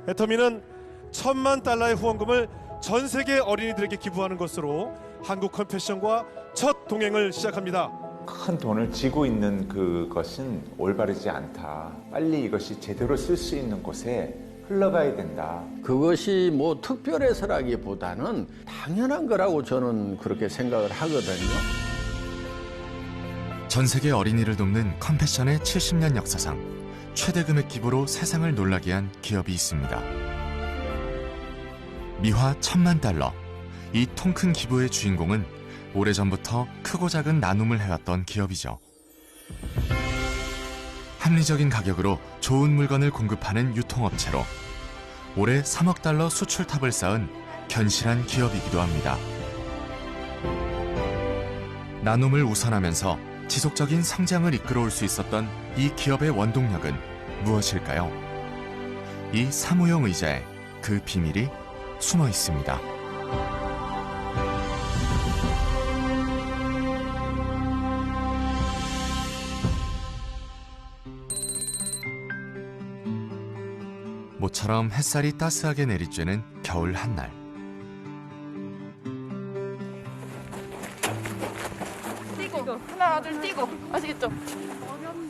애터미는 1,000만 달러의 후원금을 전 세계 어린이들에게 기부하는 것으로 한국 컴패션과 첫 동행을 시작합니다. 큰 돈을 쥐고 있는 그것은 올바르지 않다. 빨리 이것이 제대로 쓸 수 있는 곳에 흘러가야 된다. 그것이 뭐 특별해서라기보다는 당연한 거라고 저는 그렇게 생각을 하거든요. 전 세계 어린이를 돕는 컴패션의 70년 역사상 최대 금액 기부로 세상을 놀라게 한 기업이 있습니다. 미화 1,000만 달러. 이 통 큰 기부의 주인공은 오래전부터 크고 작은 나눔을 해왔던 기업이죠. 합리적인 가격으로 좋은 물건을 공급하는 유통업체로 올해 3억 달러 수출탑을 쌓은 견실한 기업이기도 합니다. 나눔을 우선하면서 지속적인 성장을 이끌어올 수 있었던 이 기업의 원동력은 무엇일까요? 이 사무용 의자에 그 비밀이 숨어 있습니다. 모처럼 햇살이 따스하게 내리쬐는 겨울 한날. 뛰고 하나 둘 뛰고 아시겠죠?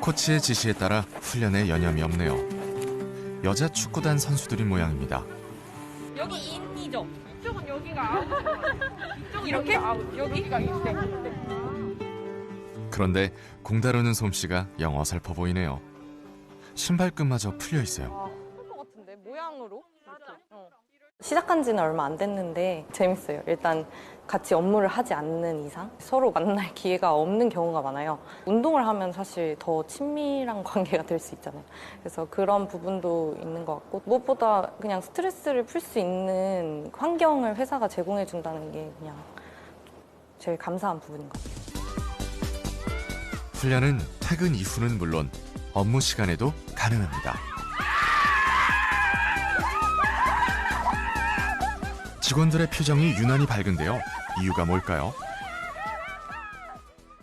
코치의 지시에 따라 훈련에 여념이 없네요. 여자 축구단 선수들인 모양입니다. 여기 인이죠? 이쪽은 여기가 아웃. 이쪽은 이렇게? 아웃. 여기가 인데. 그런데 공 다루는 솜씨가 영 어설퍼 보이네요. 신발끈마저 풀려 있어요. 같은데 모양으로 이렇게. 시작한 지는 얼마 안 됐는데 재밌어요. 일단 같이 업무를 하지 않는 이상 서로 만날 기회가 없는 경우가 많아요. 운동을 하면 사실 더 친밀한 관계가 될 수 있잖아요. 그래서 그런 부분도 있는 것 같고 무엇보다 그냥 스트레스를 풀 수 있는 환경을 회사가 제공해 준다는 게 그냥 제일 감사한 부분인 것 같아요. 훈련은 퇴근 이후는 물론 업무 시간에도 가능합니다. 직원들의 표정이 유난히 밝은데요. 이유가 뭘까요?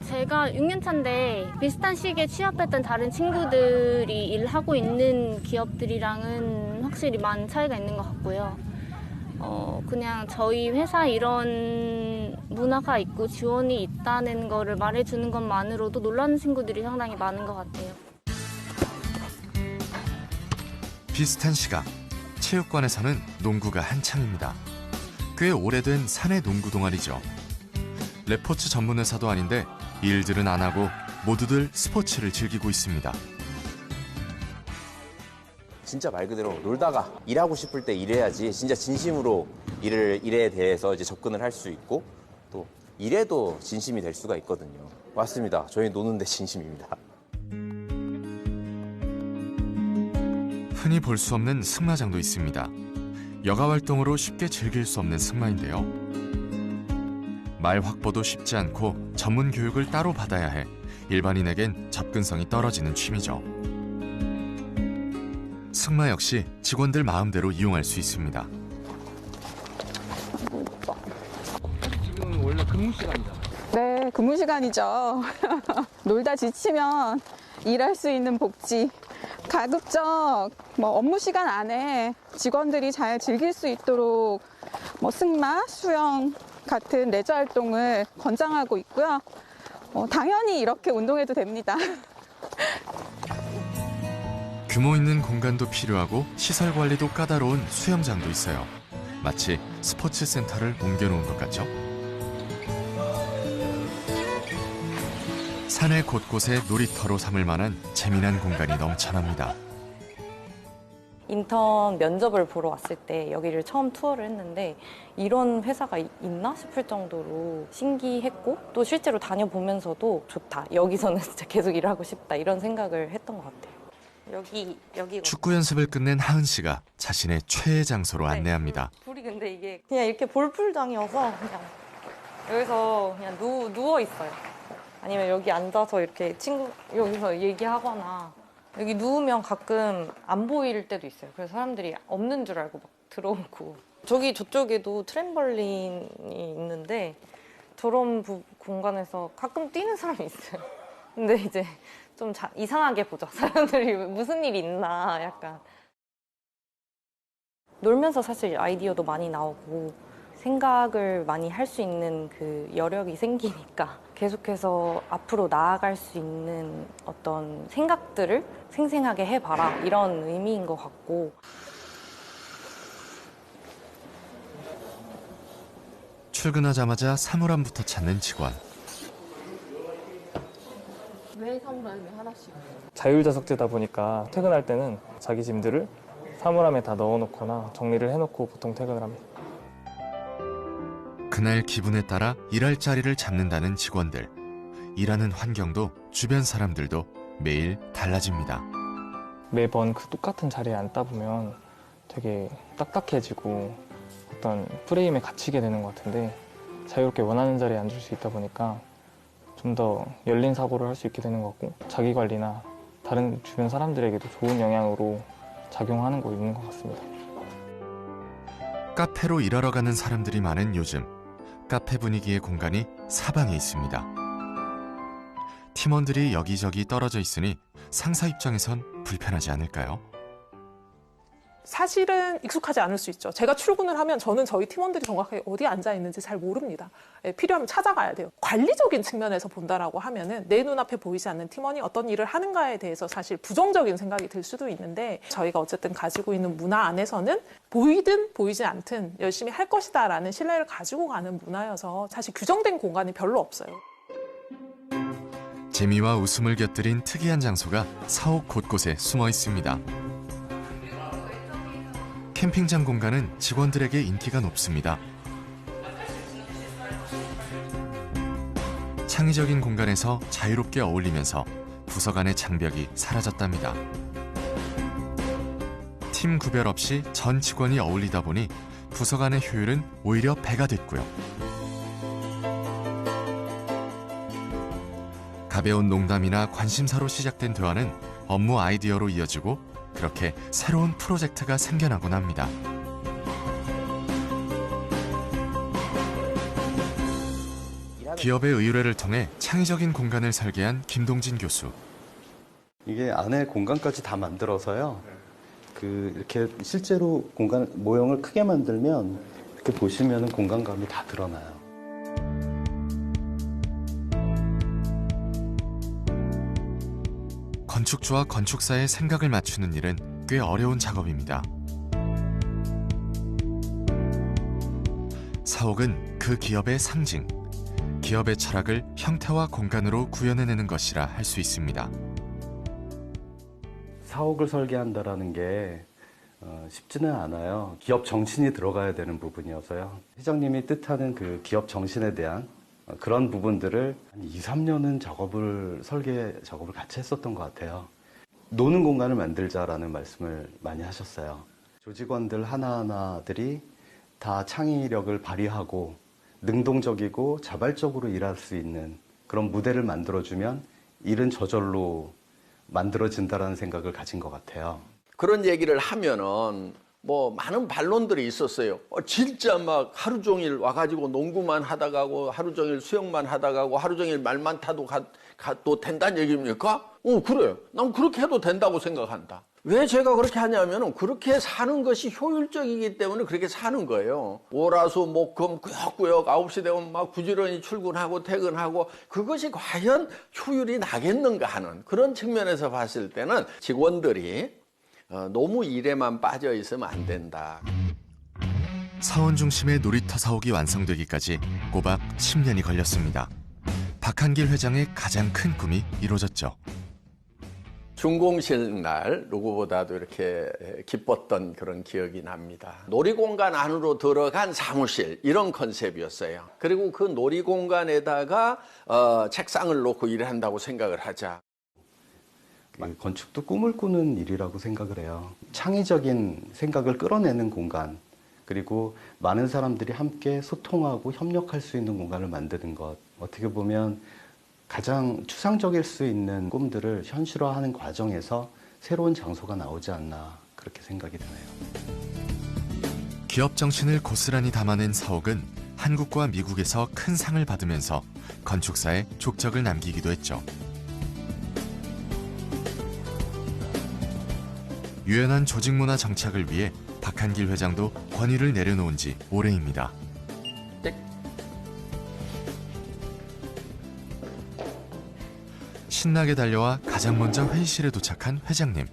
제가 6년 차인데 비슷한 시기에 취업했던 다른 친구들이 일하고 있는 기업들이랑은 확실히 많은 차이가 있는 것 같고요. 그냥 저희 회사 이런 문화가 있고 지원이 있다는 거를 말해주는 것만으로도 놀라는 친구들이 상당히 많은 것 같아요. 비슷한 시각, 체육관에서는 농구가 한창입니다. 꽤 오래된 사내 농구 동아리죠. 레포츠 전문 회사도 아닌데 일들은 안 하고 모두들 스포츠를 즐기고 있습니다. 진짜 말 그대로 놀다가 일하고 싶을 때 일해야지 진짜 진심으로 일에 대해서 이제 접근을 할 수 있고 또 일에도 진심이 될 수가 있거든요. 맞습니다. 저희 노는데 진심입니다. 흔히 볼 수 없는 승마장도 있습니다. 여가 활동으로 쉽게 즐길 수 없는 승마인데요. 말 확보도 쉽지 않고 전문 교육을 따로 받아야 해 일반인에겐 접근성이 떨어지는 취미죠. 승마 역시 직원들 마음대로 이용할 수 있습니다. 지금 원래 근무 시간이잖아요. 네, 근무 시간이죠. 놀다 지치면 일할 수 있는 복지. 가급적 업무 시간 안에 직원들이 잘 즐길 수 있도록 승마, 수영 같은 레저 활동을 권장하고 있고요. 당연히 이렇게 운동해도 됩니다. 규모 있는 공간도 필요하고 시설 관리도 까다로운 수영장도 있어요. 마치 스포츠 센터를 옮겨놓은 것 같죠? 산의 곳곳에 놀이터로 삼을 만한 재미난 공간이 넘쳐납니다. 인턴 면접을 보러 왔을 때 여기를 처음 투어를 했는데 이런 회사가 있나 싶을 정도로 신기했고 또 실제로 다녀보면서도 좋다. 여기서는 진짜 계속 일하고 싶다. 이런 생각을 했던 것 같아요. 여기 축구 연습을 끝낸 하은 씨가 자신의 최애 장소로 안내합니다. 불이 근데 이게 그냥 이렇게 볼풀장이어서 그냥 여기서 그냥 누워 있어요. 아니면 여기 앉아서 이렇게 여기서 얘기하거나 여기 누우면 가끔 안 보일 때도 있어요. 그래서 사람들이 없는 줄 알고 막 들어오고 저쪽에도 트램벌린이 있는데 저런 공간에서 가끔 뛰는 사람이 있어요. 근데 이제 좀 이상하게 보죠. 사람들이 무슨 일이 있나 약간. 놀면서 사실 아이디어도 많이 나오고 생각을 많이 할 수 있는 그 여력이 생기니까 계속해서 앞으로 나아갈 수 있는 어떤 생각들을 생생하게 해봐라 이런 의미인 것 같고. 출근하자마자 사물함부터 찾는 직원. 왜 사물함에 하나씩? 자율자석제다 보니까 퇴근할 때는 자기 짐들을 사물함에 다 넣어놓거나 정리를 해놓고 보통 퇴근을 합니다. 그날 기분에 따라 일할 자리를 잡는다는 직원들. 일하는 환경도 주변 사람들도 매일 달라집니다. 매번 그 똑같은 자리에 앉다 보면 되게 딱딱해지고 어떤 프레임에 갇히게 되는 것 같은데 자유롭게 원하는 자리에 앉을 수 있다 보니까 좀 더 열린 사고를 할 수 있게 되는 것 같고 자기관리나 다른 주변 사람들에게도 좋은 영향으로 작용하는 거 있는 것 같습니다. 카페로 일하러 가는 사람들이 많은 요즘, 카페 분위기의 공간이 사방에 있습니다. 팀원들이 여기저기 떨어져 있으니 상사 입장에선 불편하지 않을까요? 사실은 익숙하지 않을 수 있죠. 제가 출근을 하면 저는 저희 팀원들이 정확하게 어디에 앉아 있는지 잘 모릅니다. 필요하면 찾아가야 돼요. 관리적인 측면에서 본다라고 하면은 내 눈앞에 보이지 않는 팀원이 어떤 일을 하는가에 대해서 사실 부정적인 생각이 들 수도 있는데 저희가 어쨌든 가지고 있는 문화 안에서는 보이든 보이지 않든 열심히 할 것이다라는 신뢰를 가지고 가는 문화여서 사실 규정된 공간이 별로 없어요. 재미와 웃음을 곁들인 특이한 장소가 사옥 곳곳에 숨어 있습니다. 캠핑장 공간은 직원들에게 인기가 높습니다. 창의적인 공간에서 자유롭게 어울리면서 부서 간의 장벽이 사라졌답니다. 팀 구별 없이 전 직원이 어울리다 보니 부서 간의 효율은 오히려 배가 됐고요. 가벼운 농담이나 관심사로 시작된 대화는 업무 아이디어로 이어지고 그렇게 새로운 프로젝트가 생겨나곤 합니다. 기업의 의뢰를 통해 창의적인 공간을 설계한 김동진 교수. 이게 안에 공간까지 다 만들어서요. 이렇게 실제로 공간 모형을 크게 만들면 이렇게 보시면은 공간감이 다 드러나요. 건축주와 건축사의 생각을 맞추는 일은 꽤 어려운 작업입니다. 사옥은 그 기업의 상징, 기업의 철학을 형태와 공간으로 구현해내는 것이라 할 수 있습니다. 사옥을 설계한다라는 게 쉽지는 않아요. 기업 정신이 들어가야 되는 부분이어서요. 회장님이 뜻하는 그 기업 정신에 대한 그런 부분들을 한 2, 3년은 설계 작업을 같이 했었던 것 같아요. 노는 공간을 만들자라는 말씀을 많이 하셨어요. 조직원들 하나하나들이 다 창의력을 발휘하고 능동적이고 자발적으로 일할 수 있는 그런 무대를 만들어주면 일은 저절로 만들어진다라는 생각을 가진 것 같아요. 그런 얘기를 하면은 많은 반론들이 있었어요. 진짜 막 하루 종일 와가지고 농구만 하다 가고 하루 종일 수영만 하다 가고 하루 종일 말만 타도 가도 된다는 얘기입니까? 그래. 난 그렇게 해도 된다고 생각한다. 왜 제가 그렇게 하냐면은 그렇게 사는 것이 효율적이기 때문에 그렇게 사는 거예요. 월화수 목금 꾸역꾸역 9시 되면 막 부지런히 출근하고 퇴근하고 그것이 과연 효율이 나겠는가 하는 그런 측면에서 봤을 때는 직원들이 너무 일에만 빠져 있으면 안 된다. 사원 중심의 놀이터 사옥이 완성되기까지 꼬박 10년이 걸렸습니다. 박한길 회장의 가장 큰 꿈이 이루어졌죠. 준공식 날 누구보다도 이렇게 기뻤던 그런 기억이 납니다. 놀이공간 안으로 들어간 사무실 이런 컨셉이었어요. 그리고 그 놀이공간에다가 책상을 놓고 일을 한다고 생각을 하자. 건축도 꿈을 꾸는 일이라고 생각을 해요. 창의적인 생각을 끌어내는 공간, 그리고 많은 사람들이 함께 소통하고 협력할 수 있는 공간을 만드는 것. 어떻게 보면 가장 추상적일 수 있는 꿈들을 현실화하는 과정에서 새로운 장소가 나오지 않나 그렇게 생각이 드네요. 기업 정신을 고스란히 담아낸 사옥은 한국과 미국에서 큰 상을 받으면서 건축사에 족적을 남기기도 했죠. 유연한 조직문화 정착을 위해 박한길 회장도 권위를 내려놓은 지 오래입니다. 신나게 달려와 가장 먼저 회의실에 도착한 회장님.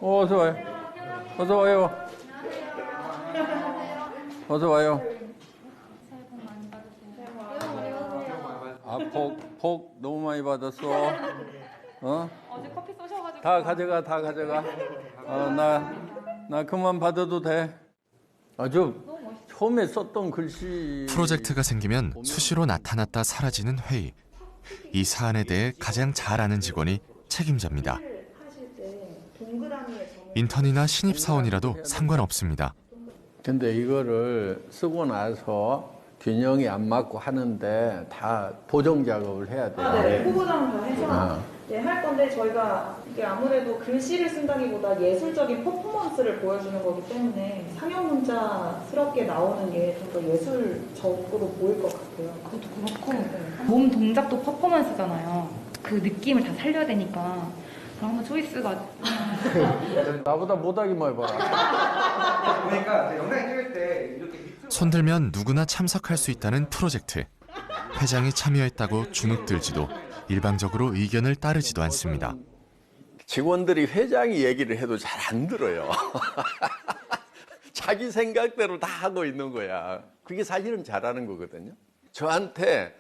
어서 와요. 어서 와요. 어서 와요. 아, 복 너무 많이 받았어. 어? 어제 커피 쏘셔가지고. 다 가져가. 나 그만 받아도 돼. 아주 처음에 썼던 글씨. 프로젝트가 생기면 수시로 나타났다 사라지는 회의. 이 사안에 대해 가장 잘 아는 직원이 책임자입니다. 인턴이나 신입사원이라도 상관없습니다. 근데 이거를 쓰고 나서 균형이 안 맞고 하는데 다 보정 작업을 해야 돼요. 네, 후보장 다 해서 할 건데 저희가 이게 아무래도 글씨를 쓴다기보다 예술적인 퍼포먼스를 보여주는 거기 때문에 상형 문자스럽게 나오는 게 좀 더 예술적으로 보일 것 같아요. 그것도 그렇고 몸 동작도 퍼포먼스잖아요. 그 느낌을 다 살려야 되니까. 그럼 한번 초이스가 나보다 못하기만 해봐라. 그러니까 영상 찍을 때 이렇게 손들면 누구나 참석할 수 있다는 프로젝트. 회장이 참여했다고 주눅들지도 일방적으로 의견을 따르지도 않습니다. 직원들이 회장이 얘기를 해도 잘 안 들어요. 자기 생각대로 다 하고 있는 거야. 그게 사실은 잘하는 거거든요. 저한테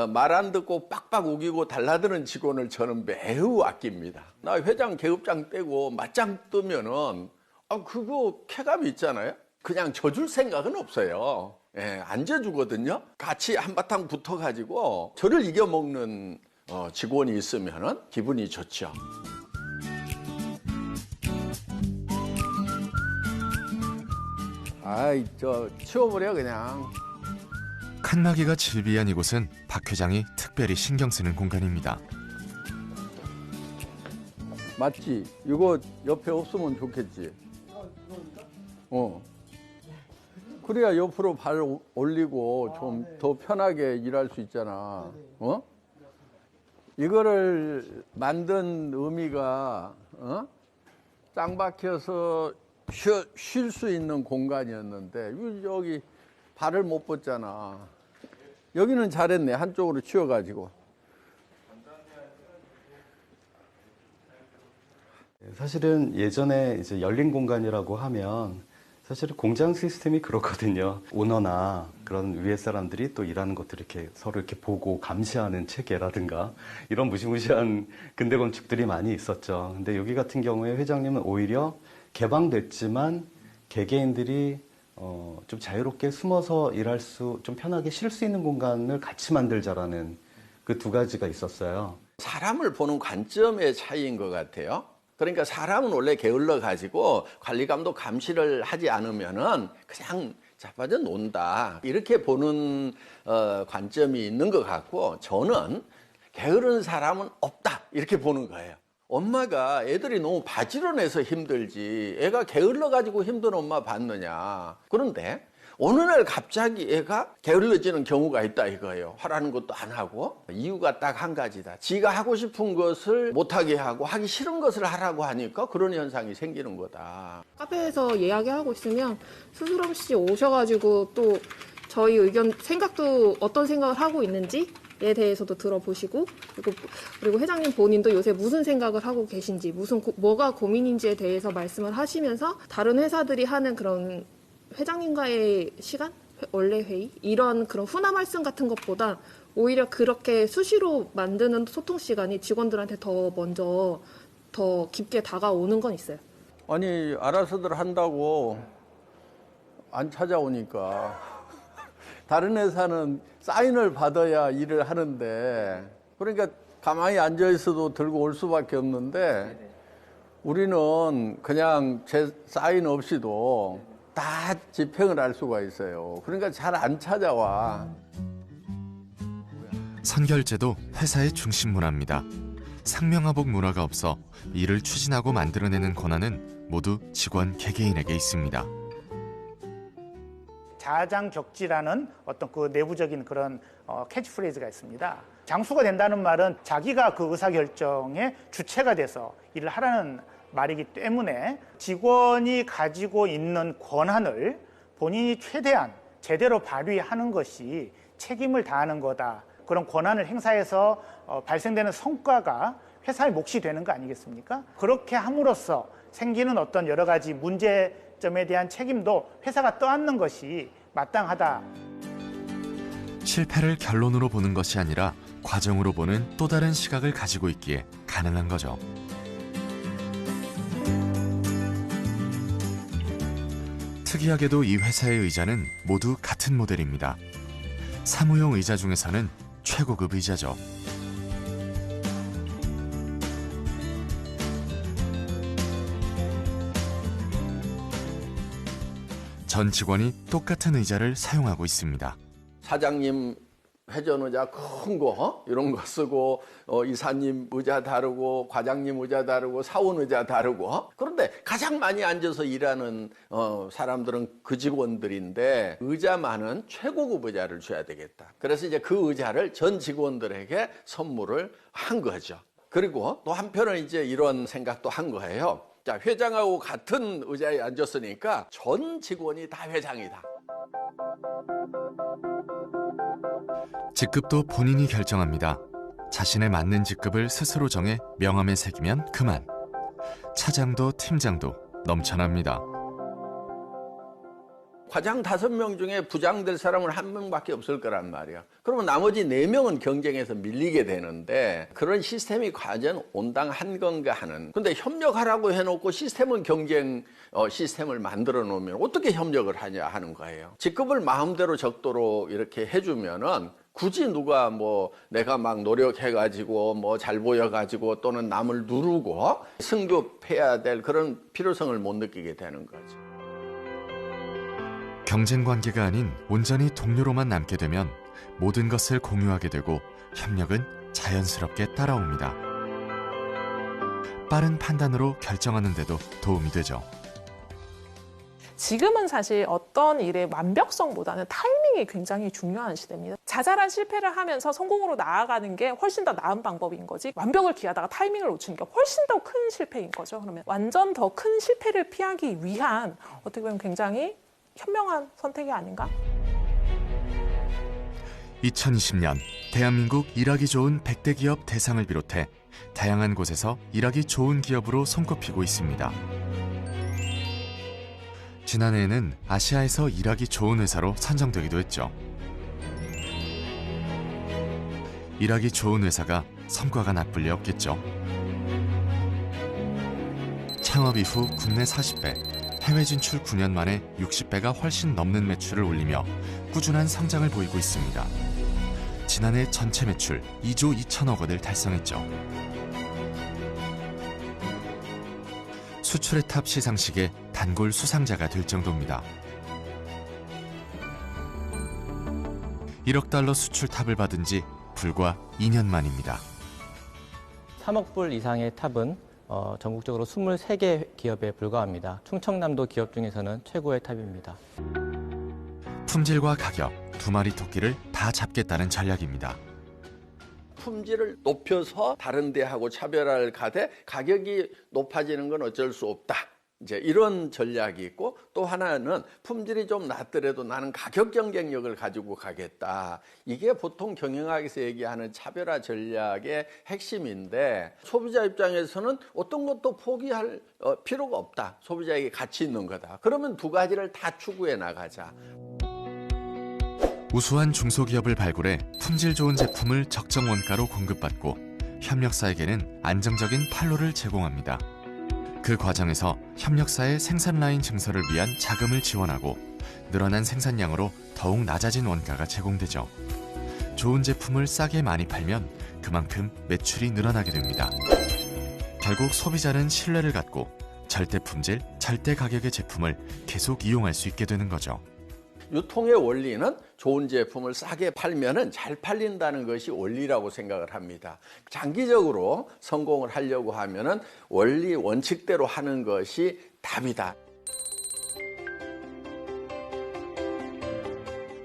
말 안 듣고 빡빡 우기고 달라드는 직원을 저는 매우 아낍니다. 나 회장 계급장 떼고 맞짱 뜨면은 그거 쾌감이 있잖아요. 그냥 져줄 생각은 없어요. 예, 안 져주거든요. 같이 한바탕 붙어가지고 저를 이겨먹는 직원이 있으면은 기분이 좋죠. 아이, 치워버려 그냥. 칸막이가 질비한 이곳은 박 회장이 특별히 신경 쓰는 공간입니다. 맞지? 이거 옆에 없으면 좋겠지? 그래야 옆으로 발 올리고 좀 더 편하게 일할 수 있잖아. 이거를 만든 의미가 짱 박혀서 쉴 수 있는 공간이었는데 여기 발을 못 뻗잖아. 여기는 잘했네. 한쪽으로 치워가지고. 사실은 예전에 이제 열린 공간이라고 하면 사실은 공장 시스템이 그렇거든요. 오너나 그런 위에 사람들이 또 일하는 것들을 이렇게 서로 이렇게 보고 감시하는 체계라든가 이런 무시무시한 근대 건축들이 많이 있었죠. 근데 여기 같은 경우에 회장님은 오히려 개방됐지만 개개인들이 좀 자유롭게 숨어서 일할 좀 편하게 쉴 수 있는 공간을 같이 만들자라는 그 두 가지가 있었어요. 사람을 보는 관점의 차이인 것 같아요. 그러니까 사람은 원래 게을러 가지고 관리감독 감시를 하지 않으면은 그냥 자빠져 논다 이렇게 보는 관점이 있는 것 같고, 저는 게으른 사람은 없다 이렇게 보는 거예요. 엄마가 애들이 너무 바지런해서 힘들지 애가 게을러 가지고 힘든 엄마 봤느냐. 그런데 어느 날 갑자기 애가 게을러지는 경우가 있다 이거예요. 하라는 것도 안 하고. 이유가 딱 한 가지다. 지가 하고 싶은 것을 못하게 하고 하기 싫은 것을 하라고 하니까 그런 현상이 생기는 거다. 카페에서 이야기하고 있으면 스스럼 없이 오셔가지고 또 저희 의견, 생각도 어떤 생각을 하고 있는지에 대해서도 들어보시고, 그리고 회장님 본인도 요새 무슨 생각을 하고 계신지, 뭐가 고민인지에 대해서 말씀을 하시면서 다른 회사들이 하는 그런 회장님과의 시간? 원래 회의? 이런 그런 훈화 말씀 같은 것보다 오히려 그렇게 수시로 만드는 소통 시간이 직원들한테 더 먼저 더 깊게 다가오는 건 있어요. 아니, 알아서들 한다고 안 찾아오니까. 다른 회사는 사인을 받아야 일을 하는데, 그러니까 가만히 앉아있어도 들고 올 수밖에 없는데, 우리는 그냥 제 사인 없이도 다 집행을 할 수가 있어요. 그러니까 잘 안 찾아와. 선결제도 회사의 중심 문화입니다. 상명하복 문화가 없어 일을 추진하고 만들어내는 권한은 모두 직원 개개인에게 있습니다. 자장격지라는 어떤 그 내부적인 그런 캐치프레이즈가 있습니다. 장수가 된다는 말은 자기가 그 의사결정의 주체가 돼서 일을 하라는 말이기 때문에 직원이 가지고 있는 권한을 본인이 최대한 제대로 발휘하는 것이 책임을 다하는 거다. 그런 권한을 행사해서 발생되는 성과가 회사의 몫이 되는 거 아니겠습니까? 그렇게 함으로써 생기는 어떤 여러 가지 문제점에 대한 책임도 회사가 떠안는 것이 마땅하다. 실패를 결론으로 보는 것이 아니라 과정으로 보는 또 다른 시각을 가지고 있기에 가능한 거죠. 특이하게도 이 회사의 의자는 모두 같은 모델입니다. 사무용 의자 중에서는 최고급 의자죠. 전 직원이 똑같은 의자를 사용하고 있습니다. 사장님 회전 의자 큰 거 이런 거 쓰고 이사님 의자 다르고 과장님 의자 다르고 사원 의자 다르고 그런데 가장 많이 앉아서 일하는 사람들은 그 직원들인데 의자만은 최고급 의자를 줘야 되겠다. 그래서 이제 그 의자를 전 직원들에게 선물을 한 거죠. 그리고 또 한편은 이제 이런 생각도 한 거예요. 자, 회장하고 같은 의자에 앉았으니까 전 직원이 다 회장이다. 직급도 본인이 결정합니다. 자신에 맞는 직급을 스스로 정해 명함에 새기면 그만. 차장도 팀장도 넘쳐납니다. 과장 5명 중에 부장 될 사람은 1명밖에 없을 거란 말이야. 그러면 나머지 4명은 경쟁에서 밀리게 되는데 그런 시스템이 과연 온당한 건가 하는. 근데 협력하라고 해놓고 시스템은 경쟁 시스템을 만들어 놓으면 어떻게 협력을 하냐 하는 거예요. 직급을 마음대로 적도록 이렇게 해주면은 굳이 누가 뭐 내가 막 노력해가지고 뭐 잘 보여가지고 또는 남을 누르고 승급해야 될 그런 필요성을 못 느끼게 되는 거죠. 경쟁 관계가 아닌 온전히 동료로만 남게 되면 모든 것을 공유하게 되고 협력은 자연스럽게 따라옵니다. 빠른 판단으로 결정하는 데도 도움이 되죠. 지금은 사실 어떤 일의 완벽성보다는 타이밍이 굉장히 중요한 시대입니다. 자잘한 실패를 하면서 성공으로 나아가는 게 훨씬 더 나은 방법인 거지 완벽을 기하다가 타이밍을 놓치는 게 훨씬 더 큰 실패인 거죠. 그러면 완전 더 큰 실패를 피하기 위한 어떻게 보면 굉장히 현명한 선택이 아닌가? 2020년 대한민국 일하기 좋은 100대 기업 대상을 비롯해 다양한 곳에서 일하기 좋은 기업으로 손꼽히고 있습니다. 지난해에는 아시아에서 일하기 좋은 회사로 선정되기도 했죠. 일하기 좋은 회사가 성과가 나쁠 리 없겠죠. 창업 이후 국내 40배, 해외 진출 9년 만에 60배가 훨씬 넘는 매출을 올리며 꾸준한 성장을 보이고 있습니다. 지난해 전체 매출 2조 2천억 원을 달성했죠. 수출의 탑 시상식의 단골 수상자가 될 정도입니다. 1억 달러 수출 탑을 받은 지 불과 2년 만입니다. 3억 불 이상의 탑은 전국적으로 23개 기업에 불과합니다. 충청남도 기업 중에서는 최고의 탑입니다. 품질과 가격, 두 마리 토끼를 다 잡겠다는 전략입니다. 품질을 높여서 다른 데하고 차별화를 가되 가격이 높아지는 건 어쩔 수 없다. 이제 이런 전략이 있고 또 하나는 품질이 좀 낮더라도 나는 가격 경쟁력을 가지고 가겠다. 이게 보통 경영학에서 얘기하는 차별화 전략의 핵심인데 소비자 입장에서는 어떤 것도 포기할 필요가 없다. 소비자에게 가치 있는 거다. 그러면 두 가지를 다 추구해 나가자. 우수한 중소기업을 발굴해 품질 좋은 제품을 적정 원가로 공급받고 협력사에게는 안정적인 판로를 제공합니다. 그 과정에서 협력사의 생산 라인 증설을 위한 자금을 지원하고 늘어난 생산량으로 더욱 낮아진 원가가 제공되죠. 좋은 제품을 싸게 많이 팔면 그만큼 매출이 늘어나게 됩니다. 결국 소비자는 신뢰를 갖고 절대 품질, 절대 가격의 제품을 계속 이용할 수 있게 되는 거죠. 유통의 원리는 좋은 제품을 싸게 팔면은 잘 팔린다는 것이 원리라고 생각을 합니다. 장기적으로 성공을 하려고 하면은 원리 원칙대로 하는 것이 답이다.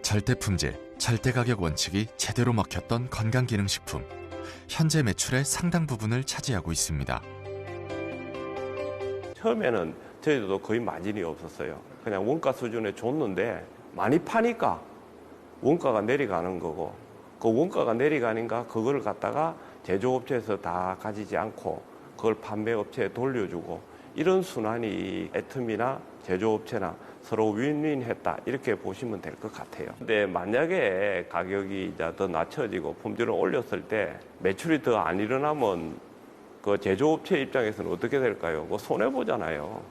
절대 품질, 절대 가격 원칙이 제대로 먹혔던 건강기능식품. 현재 매출의 상당 부분을 차지하고 있습니다. 처음에는 저희도 거의 마진이 없었어요. 그냥 원가 수준에 줬는데 많이 파니까 원가가 내려가는 거고, 그 원가가 내려가니까 그걸 갖다가 제조업체에서 다 가지지 않고 그걸 판매업체에 돌려주고, 이런 순환이 애텀이나 제조업체나 서로 윈윈했다, 이렇게 보시면 될 것 같아요. 근데 만약에 가격이 이제 더 낮춰지고 품질을 올렸을 때 매출이 더 안 일어나면 그 제조업체 입장에서는 어떻게 될까요? 그 손해 보잖아요.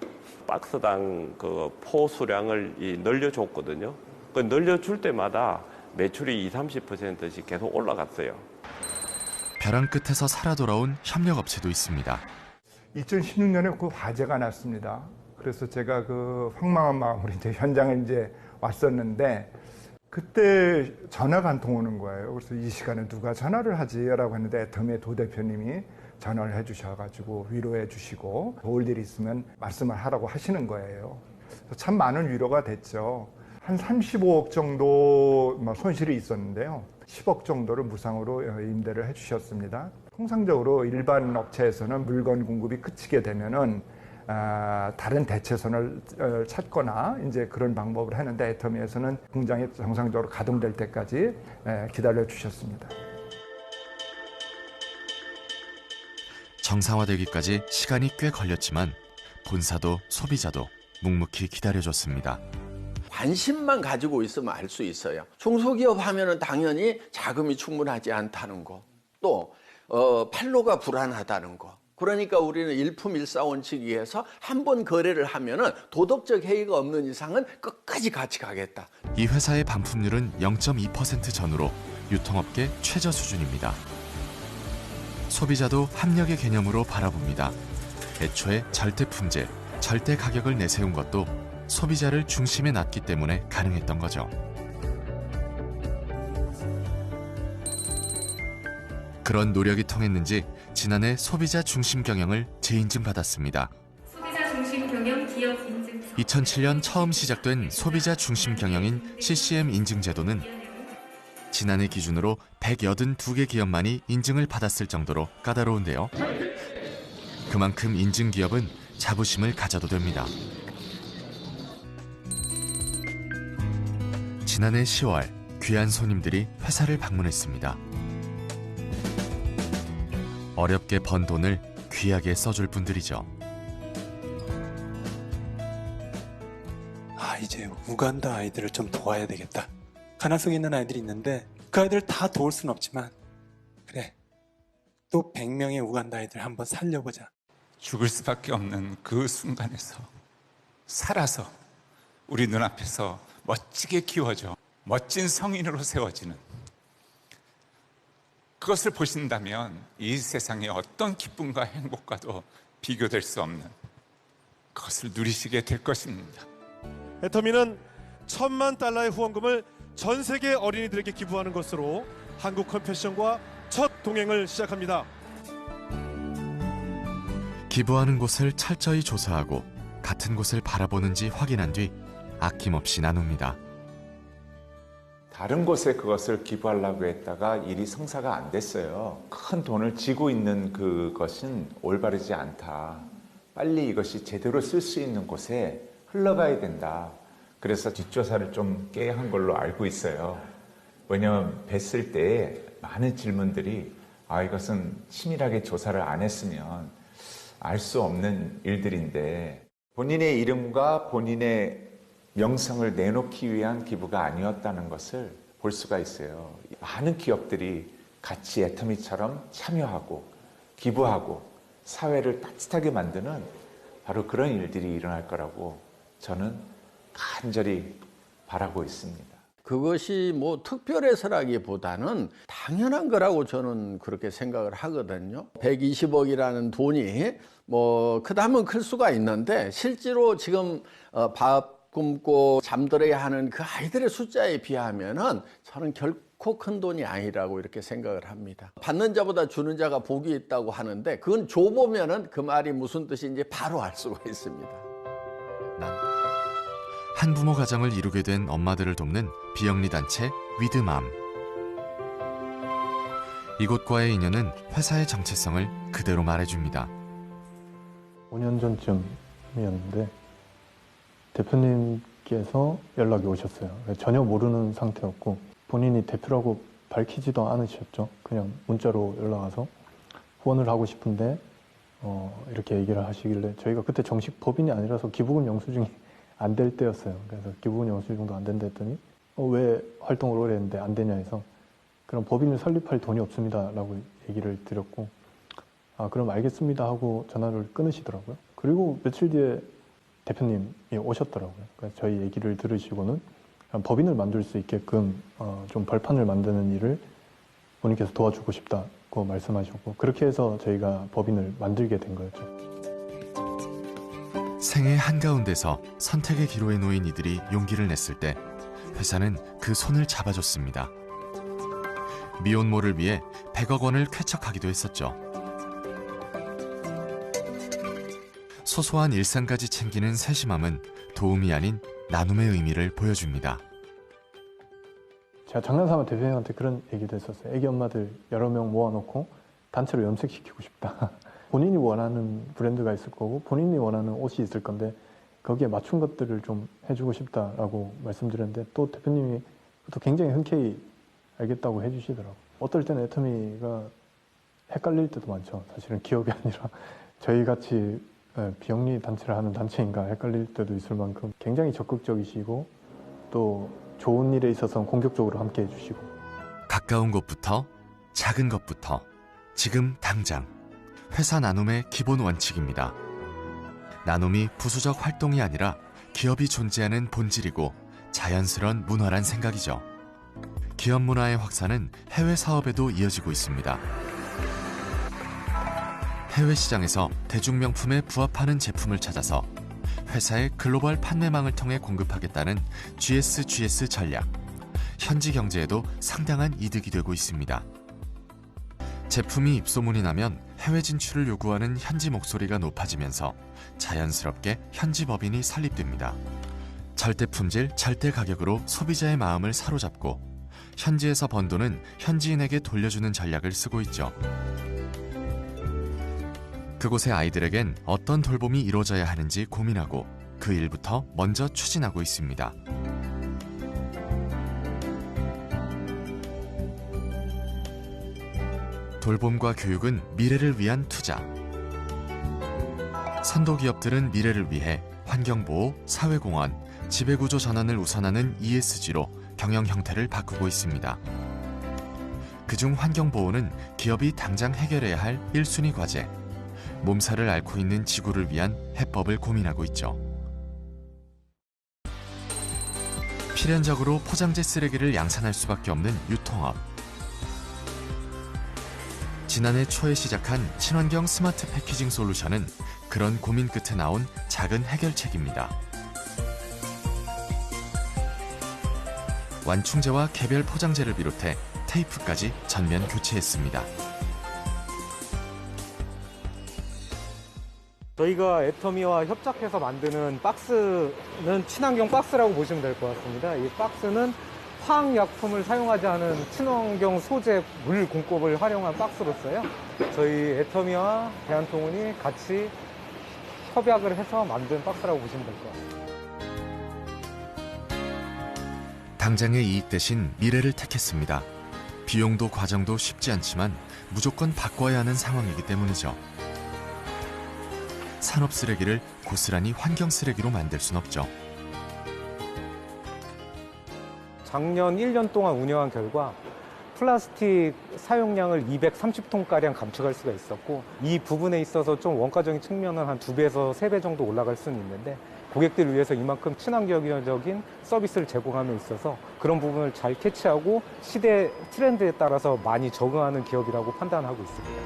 박스당 그 포수량을 늘려줬거든요. 그 늘려줄 때마다 매출이 20-30%씩 계속 올라갔어요. 벼랑 끝에서 살아 돌아온 협력업체도 있습니다. 2016년에 그 화재가 났습니다. 그래서 제가 그 황망한 마음으로 이제 현장에 이제 왔었는데, 그때 전화가 한 통 오는 거예요. 그래서 이 시간에 누가 전화를 하지라고 했는데 애터미의 도 대표님이 전화를 해주셔가지고 위로해 주시고 도울 일이 있으면 말씀을 하라고 하시는 거예요. 참 많은 위로가 됐죠. 한 35억 정도 손실이 있었는데요. 10억 정도를 무상으로 임대를 해주셨습니다. 통상적으로 일반 업체에서는 물건 공급이 그치게 되면은 다른 대체선을 찾거나 이제 그런 방법을 하는데, 애터미에서는 공장이 정상적으로 가동될 때까지 기다려 주셨습니다. 정상화되기까지 시간이 꽤 걸렸지만 본사도 소비자도 묵묵히 기다려줬습니다. 관심만 가지고 있으면 알 수 있어요. 중소기업 하면은 당연히 자금이 충분하지 않다는 거, 또 판로가 불안하다는 거. 그러니까 우리는 일품일사원칙위에서 한 번 거래를 하면은 도덕적 해이가 없는 이상은 끝까지 같이 가겠다. 이 회사의 반품률은 0.2% 전후로 유통업계 최저 수준입니다. 소비자도 합력의 개념으로 바라봅니다. 애초에 절대 품질, 절대 가격을 내세운 것도 소비자를 중심에 놨기 때문에 가능했던 거죠. 그런 노력이 통했는지 지난해 소비자 중심 경영을 재인증받았습니다. 소비자 중심 경영 기업 인증. 2007년 처음 시작된 소비자 중심 경영인 CCM 인증 제도는 지난해 기준으로 182개 기업만이 인증을 받았을 정도로 까다로운데요. 그만큼 인증 기업은 자부심을 가져도 됩니다. 지난해 10월 귀한 손님들이 회사를 방문했습니다. 어렵게 번 돈을 귀하게 써줄 분들이죠. 이제 우간다 아이들을 좀 도와야 되겠다. 가난성에 있는 아이들이 있는데 그 아이들을 다 도울 수는 없지만, 그래, 또 100명의 우간다 아이들 한번 살려보자. 죽을 수밖에 없는 그 순간에서 살아서 우리 눈앞에서 멋지게 키워져 멋진 성인으로 세워지는, 그것을 보신다면 이 세상의 어떤 기쁨과 행복과도 비교될 수 없는 그것을 누리시게 될 것입니다. 애터미는 $10,000,000의 후원금을 전 세계 어린이들에게 기부하는 것으로 한국 컴패션과 첫 동행을 시작합니다. 기부하는 곳을 철저히 조사하고 같은 곳을 바라보는지 확인한 뒤 아낌없이 나눕니다. 다른 곳에 그것을 기부하려고 했다가 일이 성사가 안 됐어요. 큰 돈을 쥐고 있는 그것은 올바르지 않다. 빨리 이것이 제대로 쓸 수 있는 곳에 흘러가야 된다. 그래서 뒷조사를 좀 깨야 한 걸로 알고 있어요. 왜냐하면 뵀을 때 많은 질문들이 이것은 치밀하게 조사를 안 했으면 알 수 없는 일들인데, 본인의 이름과 본인의 명성을 내놓기 위한 기부가 아니었다는 것을 볼 수가 있어요. 많은 기업들이 같이 애터미처럼 참여하고 기부하고 사회를 따뜻하게 만드는 바로 그런 일들이 일어날 거라고 저는 간절히 바라고 있습니다. 그것이 뭐 특별해서라기보다는 당연한 거라고 저는 그렇게 생각을 하거든요. 120억이라는 돈이 뭐 크다면 클 수가 있는데, 실제로 지금 밥 굶고 잠들어야 하는 그 아이들의 숫자에 비하면은 저는 결코 큰 돈이 아니라고 이렇게 생각을 합니다. 받는 자보다 주는 자가 복이 있다고 하는데, 그건 줘보면은 그 말이 무슨 뜻인지 바로 알 수가 있습니다. 한부모 가정을 이루게 된 엄마들을 돕는 비영리 단체 위드맘. 이곳과의 인연은 회사의 정체성을 그대로 말해줍니다. 5년 전쯤 아침이었는데 대표님께서 연락이 오셨어요. 전혀 모르는 상태였고 본인이 대표라고 밝히지도 않으셨죠. 그냥 문자로 연락 와서 후원을 하고 싶은데 이렇게 얘기를 하시길래 저희가 그때 정식 법인이 아니라서 기부금 영수증이 안 될 때였어요. 그래서 기부금 영수증도 안 된다 했더니 왜 활동을 오래 했는데 안 되냐 해서 그럼 법인을 설립할 돈이 없습니다 라고 얘기를 드렸고 그럼 알겠습니다 하고 전화를 끊으시더라고요. 그리고 며칠 뒤에 대표님이 오셨더라고요. 그래서 저희 얘기를 들으시고는 법인을 만들 수 있게끔 좀 벌판을 만드는 일을 본인께서 도와주고 싶다고 말씀하셨고 그렇게 해서 저희가 법인을 만들게 된 거였죠. 생애 한가운데서 선택의 기로에 놓인 이들이 용기를 냈을 때 회사는 그 손을 잡아줬습니다. 미혼모를 위해 100억 원을 쾌척하기도 했었죠. 소소한 일상까지 챙기는 세심함은 도움이 아닌 나눔의 의미를 보여줍니다. 제가 장난삼아 대표님한테 그런 얘기도 했었어요. 애기 엄마들 여러 명 모아놓고 단체로 염색시키고 싶다. 본인이 원하는 브랜드가 있을 거고 본인이 원하는 옷이 있을 건데 거기에 맞춘 것들을 좀 해주고 싶다라고 말씀드렸는데 또 대표님이 또 굉장히 흔쾌히 알겠다고 해주시더라고요. 어떨 때는 애터미가 헷갈릴 때도 많죠. 사실은 기업이 아니라 저희같이 비영리 단체를 하는 단체인가 헷갈릴 때도 있을 만큼 굉장히 적극적이시고 또 좋은 일에 있어서는 공격적으로 함께 해주시고 가까운 곳부터 작은 것부터 지금 당장 회사 나눔의 기본 원칙입니다. 나눔이 부수적 활동이 아니라 기업이 존재하는 본질이고 자연스러운 문화란 생각이죠. 기업 문화의 확산은 해외 사업에도 이어지고 있습니다. 해외 시장에서 대중명품에 부합하는 제품을 찾아서 회사의 글로벌 판매망을 통해 공급하겠다는 GSGS 전략. 현지 경제에도 상당한 이득이 되고 있습니다. 제품이 입소문이 나면 해외 진출을 요구하는 현지 목소리가 높아지면서 자연스럽게 현지 법인이 설립됩니다. 절대 품질, 절대 가격으로 소비자의 마음을 사로잡고 현지에서 번 돈은 현지인에게 돌려주는 전략을 쓰고 있죠. 그곳의 아이들에겐 어떤 돌봄이 이루어져야 하는지 고민하고 그 일부터 먼저 추진하고 있습니다. 돌봄과 교육은 미래를 위한 투자. 선도기업들은 미래를 위해 환경보호, 사회공헌, 지배구조 전환을 우선하는 ESG로 경영 형태를 바꾸고 있습니다. 그중 환경보호는 기업이 당장 해결해야 할 1순위 과제. 몸살을 앓고 있는 지구를 위한 해법을 고민하고 있죠. 필연적으로 포장재 쓰레기를 양산할 수밖에 없는 유통업. 지난해 초에 시작한 친환경 스마트 패키징 솔루션은 그런 고민 끝에 나온 작은 해결책입니다. 완충제와 개별 포장재를 비롯해 테이프까지 전면 교체했습니다. 저희가 애터미와 협작해서 만드는 박스는 친환경 박스라고 보시면 될 것 같습니다. 이 박스는 화학약품을 사용하지 않은 친환경 소재 물 공법을 활용한 박스로서요. 저희 애터미와 대한통운이 같이 협약을 해서 만든 박스라고 보시면 될 것 같습니다. 당장의 이익 대신 미래를 택했습니다. 비용도 과정도 쉽지 않지만 무조건 바꿔야 하는 상황이기 때문이죠. 산업 쓰레기를 고스란히 환경 쓰레기로 만들 순 없죠. 작년 1년 동안 운영한 결과 플라스틱 사용량을 230톤가량 감축할 수가 있었고 이 부분에 있어서 좀 원가적인 측면은 한 2배에서 3배 정도 올라갈 수는 있는데 고객들을 위해서 이만큼 친환경적인 서비스를 제공함에 있어서 그런 부분을 잘 캐치하고 시대 트렌드에 따라서 많이 적응하는 기업이라고 판단하고 있습니다.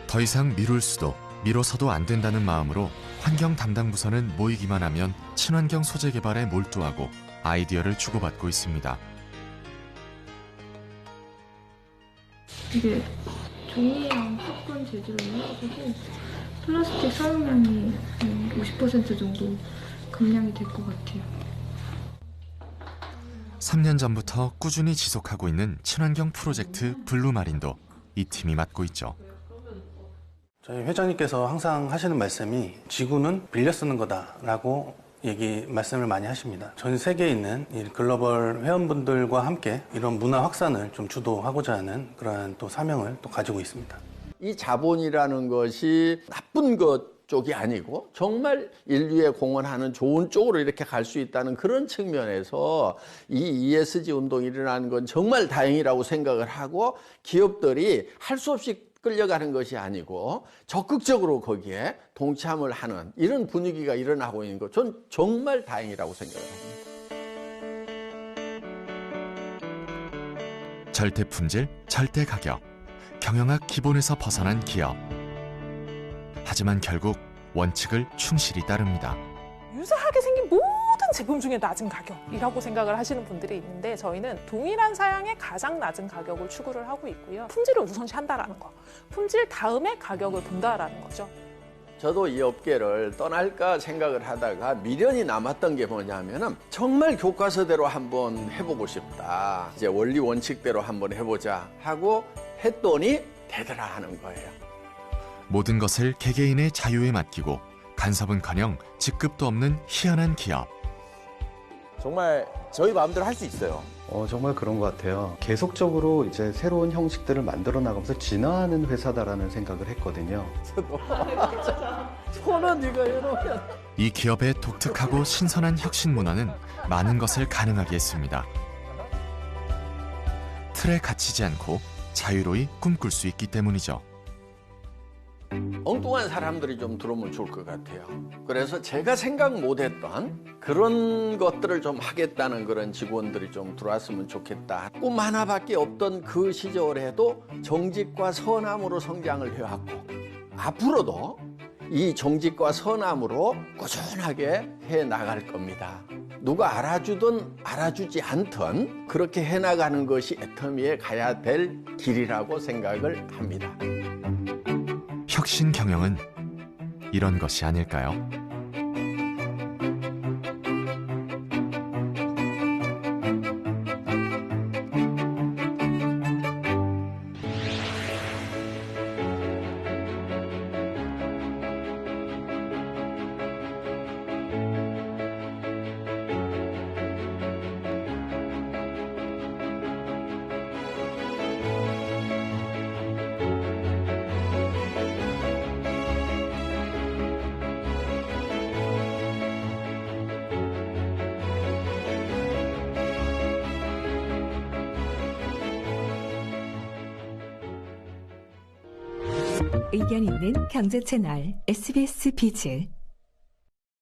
더 이상 미룰 수도 미뤄서도 안 된다는 마음으로 환경 담당 부서는 모이기만 하면 친환경 소재 개발에 몰두하고 아이디어를 주고받고 있습니다. 이게 종이랑 팝콘 재질로 해가지고 플라스틱 사용량이 50% 정도 감량이 될 것 같아요. 3년 전부터 꾸준히 지속하고 있는 친환경 프로젝트 블루마린도 이 팀이 맡고 있죠. 저희 회장님께서 항상 하시는 말씀이 지구는 빌려 쓰는 거다라고 말씀을 많이 하십니다. 전 세계에 있는 이 글로벌 회원분들과 함께 이런 문화 확산을 좀 주도하고자 하는 그러한 또 사명을 또 가지고 있습니다. 이 자본이라는 것이 나쁜 것 쪽이 아니고 정말 인류에 공헌하는 좋은 쪽으로 이렇게 갈 수 있다는 그런 측면에서 이 ESG 운동이 일어나는 건 정말 다행이라고 생각을 하고 기업들이 할 수 없이 끌려가는 것이 아니고 적극적으로 거기에 동참을 하는 이런 분위기가 일어나고 있는 것, 전 정말 다행이라고 생각을 합니다. 절대 품질, 절대 가격, 경영학 기본에서 벗어난 기업. 하지만 결국 원칙을 충실히 따릅니다. 유사하게 생긴 모든 제품 중에 낮은 가격이라고 생각을 하시는 분들이 있는데 저희는 동일한 사양의 가장 낮은 가격을 추구를 하고 있고요. 품질을 우선시한다라는 거. 품질 다음에 가격을 본다라는 거죠. 저도 이 업계를 떠날까 생각을 하다가 미련이 남았던 게 뭐냐면은 정말 교과서대로 한번 해보고 싶다. 이제 원리 원칙대로 한번 해보자 하고 했더니 되더라 하는 거예요. 모든 것을 개개인의 자유에 맡기고 간섭은커녕 직급도 없는 희한한 기업. 정말 저희 마음대로 할 수 있어요. 정말 그런 것 같아요. 계속적으로 이제 새로운 형식들을 만들어 나가면서 진화하는 회사다라는 생각을 했거든요. 손은 이거 해놓으면. 이 기업의 독특하고 신선한 혁신 문화는 많은 것을 가능하게 했습니다. 틀에 갇히지 않고 자유로이 꿈꿀 수 있기 때문이죠. 엉뚱한 사람들이 좀 들어오면 좋을 것 같아요. 그래서 제가 생각 못했던 그런 것들을 좀 하겠다는 그런 직원들이 좀 들어왔으면 좋겠다. 꿈 하나밖에 없던 그 시절에도 정직과 선함으로 성장을 해왔고 앞으로도 이 정직과 선함으로 꾸준하게 해나갈 겁니다. 누가 알아주든 알아주지 않든 그렇게 해나가는 것이 애터미에 가야 될 길이라고 생각을 합니다. 혁신 경영은 이런 것이 아닐까요? 의견 있는 경제 채널 SBS 비즈.